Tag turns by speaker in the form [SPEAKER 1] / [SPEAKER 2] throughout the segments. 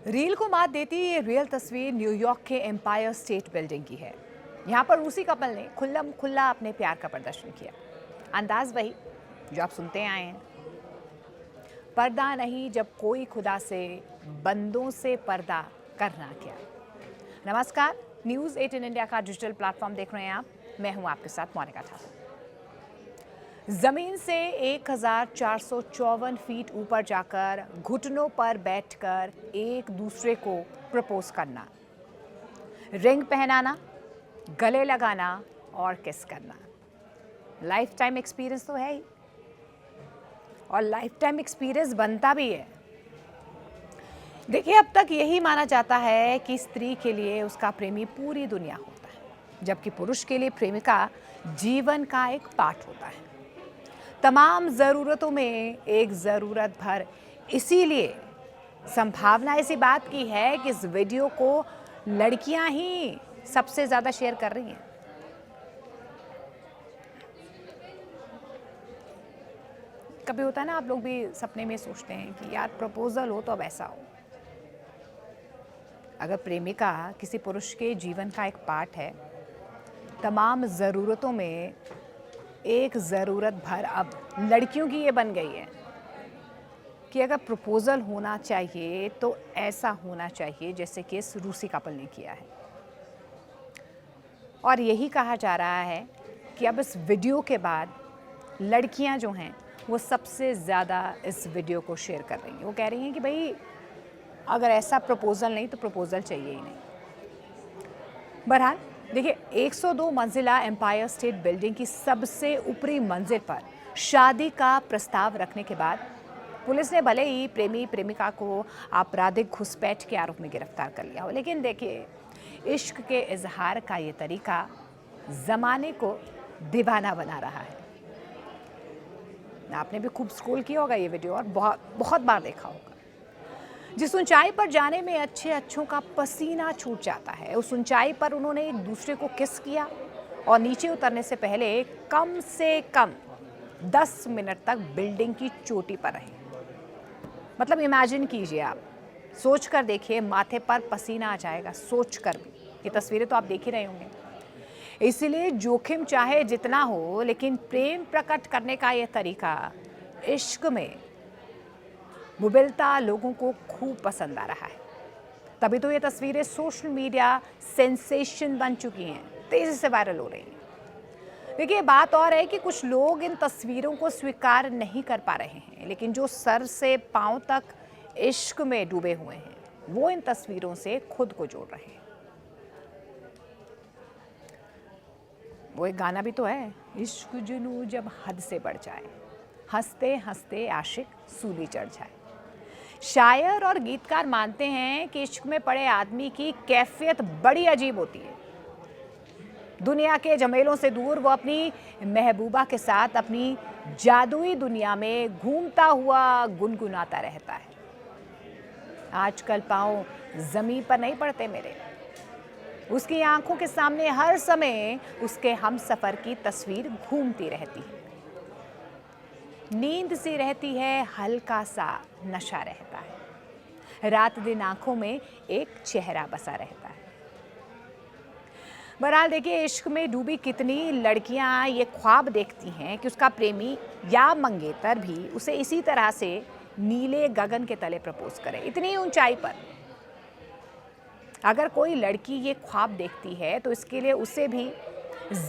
[SPEAKER 1] Reel को मात देती ये रियल तस्वीर न्यूयॉर्क के एम्पायर स्टेट बिल्डिंग की है। यहाँ पर रूसी कपल ने खुल्लम खुल्ला अपने प्यार का प्रदर्शन किया। अंदाज वही जो आप सुनते आए हैं। पर्दा नहीं जब कोई खुदा से, बंदों से पर्दा करना क्या। नमस्कार, न्यूज़ 18 इंडिया का डिजिटल प्लेटफॉर्म देख रहे हैं आप। मैं हूँ आपके साथ मोनिका ठाकुर। जमीन से 1454 फीट ऊपर जाकर घुटनों पर बैठकर एक दूसरे को प्रपोज करना, रिंग पहनाना, गले लगाना और किस करना, लाइफ टाइम एक्सपीरियंस तो है ही, और लाइफ टाइम एक्सपीरियंस बनता भी है। देखिए, अब तक यही माना जाता है कि स्त्री के लिए उसका प्रेमी पूरी दुनिया होता है, जबकि पुरुष के लिए प्रेमिका जीवन का एक पार्ट होता है, तमाम ज़रूरतों में एक ज़रूरत भर। इसीलिए संभावना इसी बात की है कि इस वीडियो को लड़कियां ही सबसे ज़्यादा शेयर कर रही हैं। कभी होता है ना, आप लोग भी सपने में सोचते हैं कि यार प्रपोजल हो तो अब ऐसा हो। अगर प्रेमिका किसी पुरुष के जीवन का एक पार्ट है, तमाम ज़रूरतों में एक ज़रूरत भर अब लड़कियों की ये बन गई है कि अगर प्रपोजल होना चाहिए तो ऐसा होना चाहिए जैसे कि इस रूसी कपल ने किया है। और यही कहा जा रहा है कि अब इस वीडियो के बाद लड़कियां जो हैं वो सबसे ज़्यादा इस वीडियो को शेयर कर रही हैं। वो कह रही हैं कि भाई अगर ऐसा प्रपोजल नहीं तो प्रपोजल चाहिए ही नहीं। बहरहाल देखिए, 102 मंजिला एम्पायर स्टेट बिल्डिंग की सबसे ऊपरी मंजिल पर शादी का प्रस्ताव रखने के बाद पुलिस ने भले ही प्रेमी प्रेमिका को आपराधिक घुसपैठ के आरोप में गिरफ्तार कर लिया हो, लेकिन देखिए, इश्क के इजहार का ये तरीका ज़माने को दीवाना बना रहा है। आपने भी खूब स्क्रॉल किया होगा ये वीडियो और बहुत बार देखा होगा। जिस ऊंचाई पर जाने में अच्छों का पसीना छूट जाता है, उस ऊंचाई पर उन्होंने एक दूसरे को किस किया और नीचे उतरने से पहले कम से कम 10 मिनट तक बिल्डिंग की चोटी पर रहे। मतलब इमेजिन कीजिए, आप सोच कर देखिए, माथे पर पसीना आ जाएगा सोच कर भी। ये तस्वीरें तो आप देख ही रहे होंगे। इसीलिए जोखिम चाहे जितना हो, लेकिन प्रेम प्रकट करने का ये तरीका इश्क में मुबिलता लोगों को खूब पसंद आ रहा है। तभी तो ये तस्वीरें सोशल मीडिया सेंसेशन बन चुकी हैं, तेजी से वायरल हो रही हैं। देखिए, बात और है कि कुछ लोग इन तस्वीरों को स्वीकार नहीं कर पा रहे हैं, लेकिन जो सर से पांव तक इश्क में डूबे हुए हैं वो इन तस्वीरों से खुद को जोड़ रहे हैं। वो एक गाना भी तो है, इश्क जुनू जब हद से बढ़ जाए, हंसते हंसते आशिक सूली चढ़ जाए। शायर और गीतकार मानते हैं कि इश्क में पड़े आदमी की कैफियत बड़ी अजीब होती है। दुनिया के झमेलों से दूर वो अपनी महबूबा के साथ अपनी जादुई दुनिया में घूमता हुआ गुनगुनाता रहता है। आजकल पाँव जमीन पर नहीं पड़ते मेरे, उसकी आंखों के सामने हर समय उसके हमसफर की तस्वीर घूमती रहती है। नींद सी रहती है, हल्का सा नशा रहता है, रात दिन आंखों में एक चेहरा बसा रहता है। बहरहाल देखिए, इश्क में डूबी कितनी लड़कियां ये ख्वाब देखती हैं कि उसका प्रेमी या मंगेतर भी उसे इसी तरह से नीले गगन के तले प्रपोज करे, इतनी ऊंचाई पर। अगर कोई लड़की ये ख्वाब देखती है तो इसके लिए उसे भी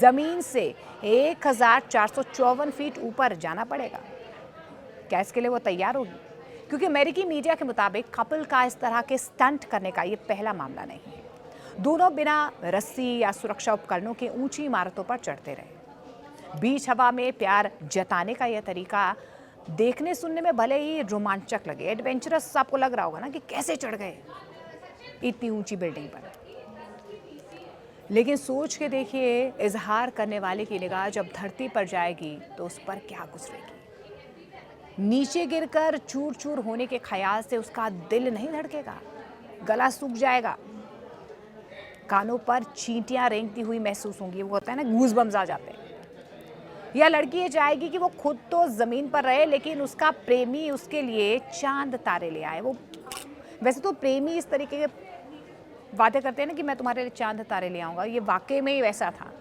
[SPEAKER 1] जमीन से 1454 फीट ऊपर जाना पड़ेगा। क्या इसके लिए वो तैयार होगी? क्योंकि अमेरिकी मीडिया के मुताबिक कपल का इस तरह के स्टंट करने का ये पहला मामला नहीं है। दोनों बिना रस्सी या सुरक्षा उपकरणों के ऊंची इमारतों पर चढ़ते रहे। बीच हवा में प्यार जताने का यह तरीका देखने सुनने में भले ही रोमांचक लगे, एडवेंचरस आपको लग रहा होगा ना कि कैसे चढ़ गए इतनी ऊंची बिल्डिंग पर, लेकिन सोच के देखिए, इजहार करने वाले की निगाह जब धरती पर जाएगी तो उस पर क्या गुजरेगी। नीचे गिरकर चूर चूर होने के ख्याल से उसका दिल नहीं धड़केगा, गला सूख जाएगा, कानों पर चींटियां रेंगती हुई महसूस होंगी। वो होता है ना, गूज़बम्स आ जाते हैं। या लड़की ये चाहेगी कि वो खुद तो जमीन पर रहे, लेकिन उसका प्रेमी उसके लिए चांद तारे ले आए, वो वैसे तो प्रेमी इस तरीके के वादे करते हैं ना कि मैं तुम्हारे लिए चांद तारे ले आऊँगा, ये वाकई में ही वैसा था।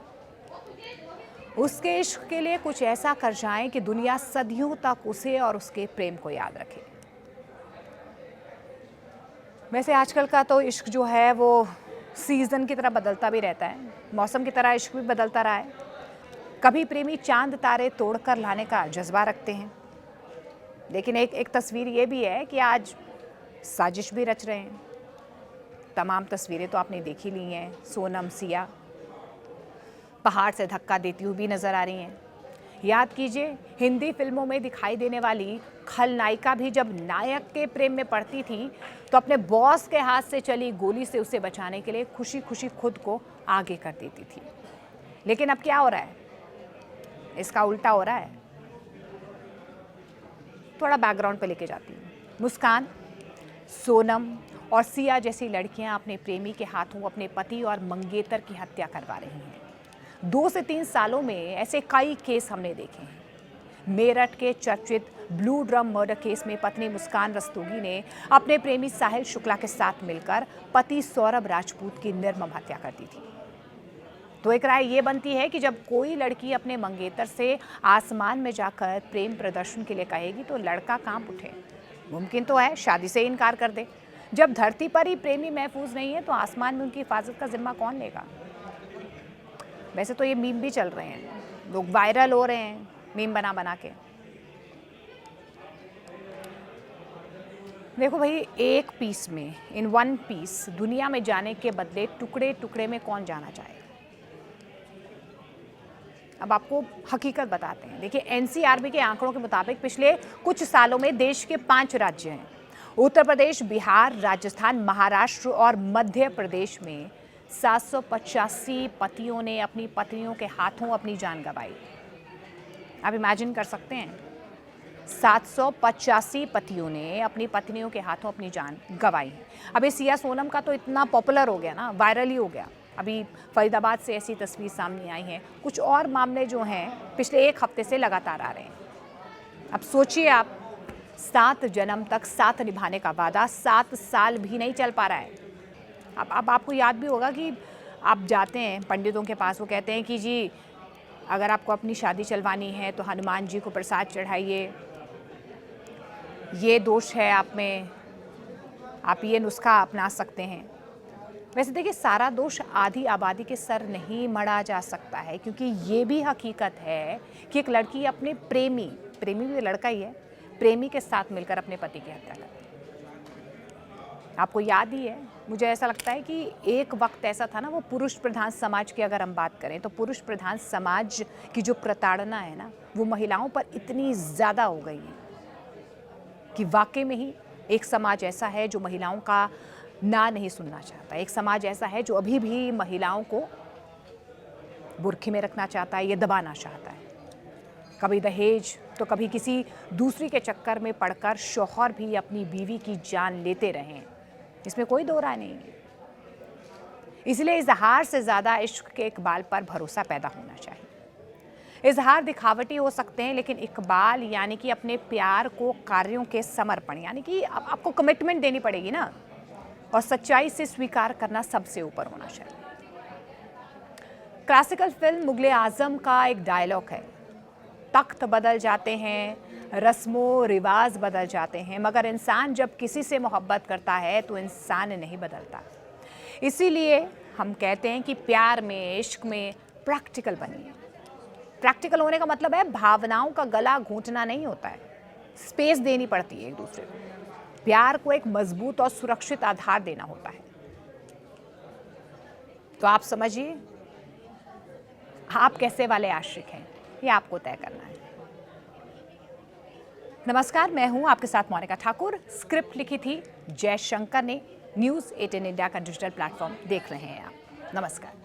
[SPEAKER 1] उसके इश्क के लिए कुछ ऐसा कर जाएं कि दुनिया सदियों तक उसे और उसके प्रेम को याद रखे। वैसे आजकल का तो इश्क जो है वो सीज़न की तरह बदलता भी रहता है, मौसम की तरह इश्क भी बदलता रहा है। कभी प्रेमी चांद तारे तोड़कर लाने का जज्बा रखते हैं, लेकिन एक तस्वीर ये भी है कि आज साजिश भी रच रहे हैं। तमाम तस्वीरें तो आपने देखी ली हैं, सोनम सिया पहाड़ से धक्का देती हुई भी नज़र आ रही हैं। याद कीजिए, हिंदी फिल्मों में दिखाई देने वाली खलनायिका भी जब नायक के प्रेम में पड़ती थी तो अपने बॉस के हाथ से चली गोली से उसे बचाने के लिए खुशी खुशी खुद को आगे कर देती थी। लेकिन अब क्या हो रहा है? इसका उल्टा हो रहा है। थोड़ा बैकग्राउंड पे लेके जाती हूँ। मुस्कान, सोनम और सिया जैसी लड़कियां अपने प्रेमी के हाथों अपने पति और मंगेतर की हत्या करवा रही हैं। 2 से 3 सालों में ऐसे कई केस हमने देखे हैं। मेरठ के चर्चित ब्लू ड्रम मर्डर केस में पत्नी मुस्कान रस्तोगी ने अपने प्रेमी साहिल शुक्ला के साथ मिलकर पति सौरभ राजपूत की निर्मम हत्या कर दी थी। तो एक राय ये बनती है कि जब कोई लड़की अपने मंगेतर से आसमान में जाकर प्रेम प्रदर्शन के लिए कहेगी तो लड़का कांप उठे। मुमकिन तो है शादी से इनकार कर दे। जब धरती पर ही प्रेमी महफूज नहीं है तो आसमान में उनकी हिफाजत का जिम्मा कौन लेगा? वैसे तो ये मीम भी चल रहे हैं, लोग वायरल हो रहे हैं मीम बना बना के। देखो भाई, एक पीस में, इन वन पीस दुनिया में जाने के बदले टुकड़े टुकड़े में कौन जाना चाहेगा? अब आपको हकीकत बताते हैं। देखिए, एनसीआरबी के आंकड़ों के मुताबिक पिछले कुछ सालों में देश के 5 राज्य हैं, उत्तर प्रदेश, बिहार, राजस्थान, महाराष्ट्र और मध्य प्रदेश में 785 पतियों ने अपनी पत्नियों के हाथों अपनी जान गंवाई। आप इमेजिन कर सकते हैं, 785 पतियों ने अपनी पत्नियों के हाथों अपनी जान गंवाई। अभी सिया सोनम का तो इतना पॉपुलर हो गया ना, वायरल ही हो गया। अभी फरीदाबाद से ऐसी तस्वीर सामने आई है। कुछ और मामले जो हैं पिछले 1 हफ्ते से लगातार आ रहे हैं। अब सोचिए आप, 7 जन्म तक साथ निभाने का वादा 7 साल भी नहीं चल पा रहा है। अब आपको याद भी होगा कि आप जाते हैं पंडितों के पास, वो कहते हैं कि जी अगर आपको अपनी शादी चलवानी है तो हनुमान जी को प्रसाद चढ़ाइए, ये दोष है आप में, आप ये नुस्खा अपना सकते हैं। वैसे देखिए, सारा दोष आधी आबादी के सर नहीं मढ़ा जा सकता है, क्योंकि ये भी हकीकत है कि एक लड़की अपने प्रेमी भी लड़का ही है, प्रेमी के साथ मिलकर अपने पति की हत्या करती है। आपको याद ही है, मुझे ऐसा लगता है कि एक वक्त ऐसा था ना, वो पुरुष प्रधान समाज की अगर हम बात करें तो पुरुष प्रधान समाज की जो प्रताड़ना है ना, वो महिलाओं पर इतनी ज़्यादा हो गई है कि वाकई में ही एक समाज ऐसा है जो महिलाओं का ना नहीं सुनना चाहता। एक समाज ऐसा है जो अभी भी महिलाओं को बुर्खे में रखना चाहता है, ये दबाना चाहता है। कभी दहेज तो कभी किसी दूसरी के चक्कर में पड़कर शौहर भी अपनी बीवी की जान लेते रहें, इसमें कोई दो राय नहीं है। इसलिए इजहार से ज़्यादा इश्क के इकबाल पर भरोसा पैदा होना चाहिए। इजहार दिखावटी हो सकते हैं, लेकिन इकबाल यानी कि अपने प्यार को कार्यों के समर्पण, यानी कि आपको कमिटमेंट देनी पड़ेगी ना, और सच्चाई से स्वीकार करना सबसे ऊपर होना चाहिए। क्लासिकल फिल्म मुगले आजम का एक डायलॉग है, तख्त बदल जाते हैं, रस्मों रिवाज बदल जाते हैं, मगर इंसान जब किसी से मोहब्बत करता है तो इंसान नहीं बदलता। इसीलिए हम कहते हैं कि प्यार में, इश्क में प्रैक्टिकल बनिए। प्रैक्टिकल होने का मतलब है भावनाओं का गला घोंटना नहीं होता है, स्पेस देनी पड़ती है एक दूसरे को। प्यार को एक मजबूत और सुरक्षित आधार देना होता है। तो आप समझिए, आप कैसे वाले आशिक हैं, ये आपको तय करना है। नमस्कार, मैं हूं आपके साथ मोनिका ठाकुर। स्क्रिप्ट लिखी थी जयशंकर ने। न्यूज़ 18 इंडिया का डिजिटल प्लेटफॉर्म देख रहे हैं आप। नमस्कार।